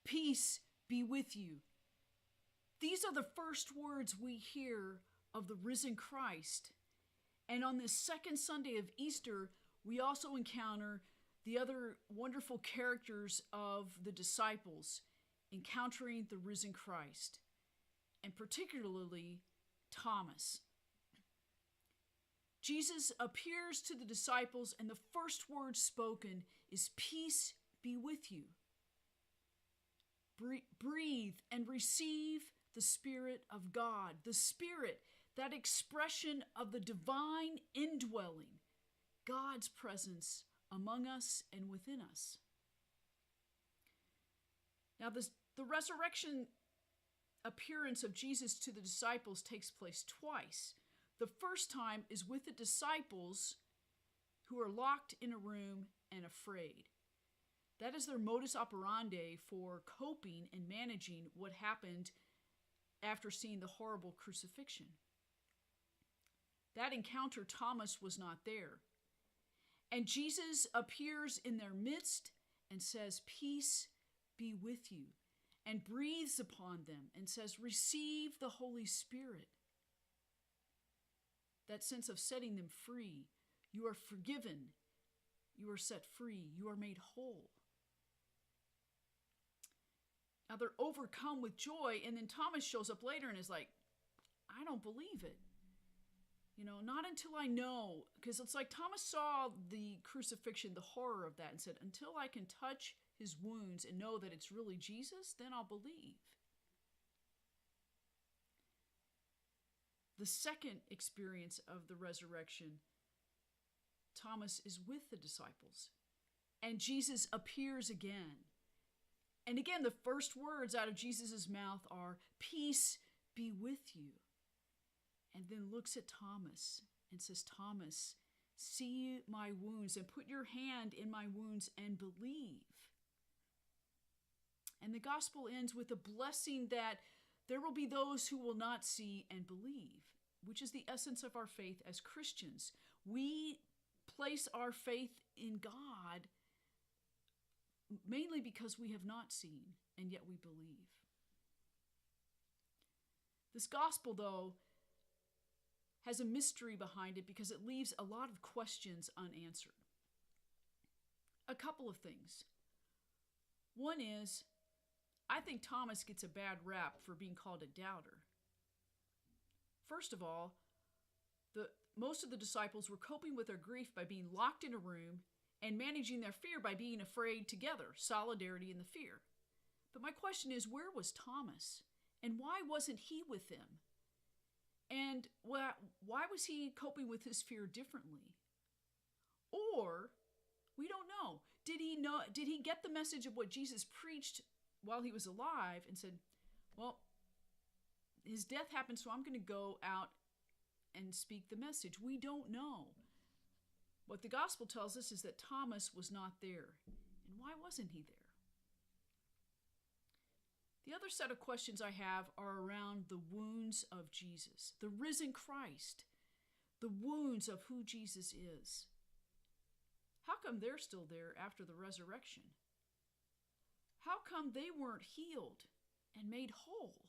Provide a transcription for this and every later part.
Peace be with you. These are the first words we hear of the risen Christ. And on this second Sunday of Easter, we also encounter the other wonderful characters of the disciples encountering the risen Christ, and particularly Thomas. Jesus appears to the disciples, and the first word spoken is, "Peace be with you." Breathe and receive the Spirit of God. The Spirit, that expression of the divine indwelling, God's presence among us and within us. Now, the resurrection appearance of Jesus to the disciples takes place twice. The first time is with the disciples who are locked in a room and afraid. That is their modus operandi for coping and managing what happened after seeing the horrible crucifixion. That encounter, Thomas was not there. And Jesus appears in their midst and says, "Peace be with you," and breathes upon them and says, "Receive the Holy Spirit." That sense of setting them free. You are forgiven. You are set free. You are made whole. Now they're overcome with joy, and then Thomas shows up later and is like, "I don't believe it. Not until I know," because it's like Thomas saw the crucifixion, the horror of that, and said, "Until I can touch his wounds and know that it's really Jesus, then I'll believe." The second experience of the resurrection, Thomas is with the disciples, and Jesus appears again. And again, the first words out of Jesus' mouth are, "Peace be with you." And then looks at Thomas and says, "Thomas, see my wounds and put your hand in my wounds and believe." And the gospel ends with a blessing that there will be those who will not see and believe, which is the essence of our faith as Christians. We place our faith in God mainly because we have not seen, and yet we believe. This gospel, though, has a mystery behind it because it leaves a lot of questions unanswered. A couple of things. One is, I think Thomas gets a bad rap for being called a doubter. First of all, most of the disciples were coping with their grief by being locked in a room and managing their fear by being afraid together, solidarity in the fear. But my question is, where was Thomas? And why wasn't he with them? And why was he coping with his fear differently? Or, we don't know. Did he get the message of what Jesus preached while he was alive and said, "Well, his death happened, so I'm going to go out and speak the message"? We don't know. What the gospel tells us is that Thomas was not there. And why wasn't he there? The other set of questions I have are around the wounds of Jesus, the risen Christ, the wounds of who Jesus is. How come they're still there after the resurrection? How come they weren't healed and made whole?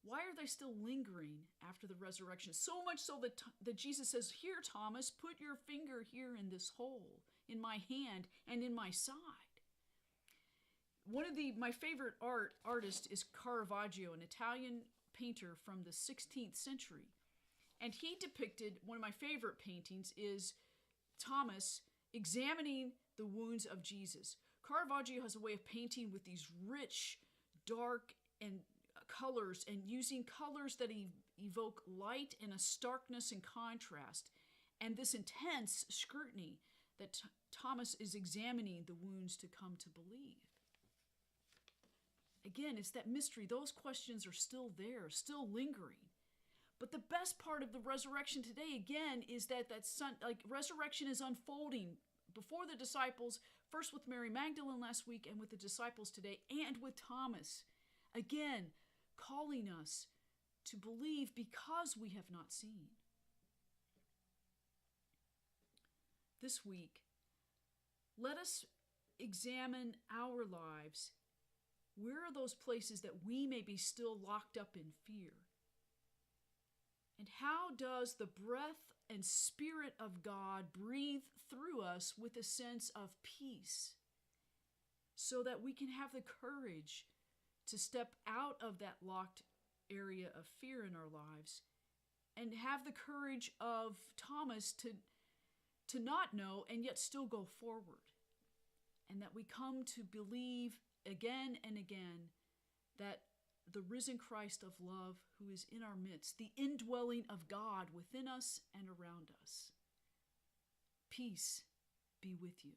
Why are they still lingering after the resurrection? So much so that Jesus says, "Here, Thomas, put your finger here in this hole, in my hand and in my side." One of my favorite artists is Caravaggio, an Italian painter from the 16th century. And he depicted, one of my favorite paintings is Thomas examining the wounds of Jesus. Caravaggio has a way of painting with these rich, dark, and colors, and using colors that evoke light and a starkness and contrast, and this intense scrutiny that Thomas is examining the wounds to come to believe. Again, it's that mystery. Those questions are still there, still lingering. But the best part of the resurrection today, again, is that resurrection is unfolding before the disciples, first with Mary Magdalene last week, and with the disciples today, and with Thomas. Again, calling us to believe because we have not seen. This week, let us examine our lives Where are those places that we may be still locked up in fear? And how does the breath and Spirit of God breathe through us with a sense of peace so that we can have the courage to step out of that locked area of fear in our lives and have the courage of Thomas to not know and yet still go forward? And that we come to believe again and again that the risen Christ of love who is in our midst, the indwelling of God within us and around us. Peace be with you.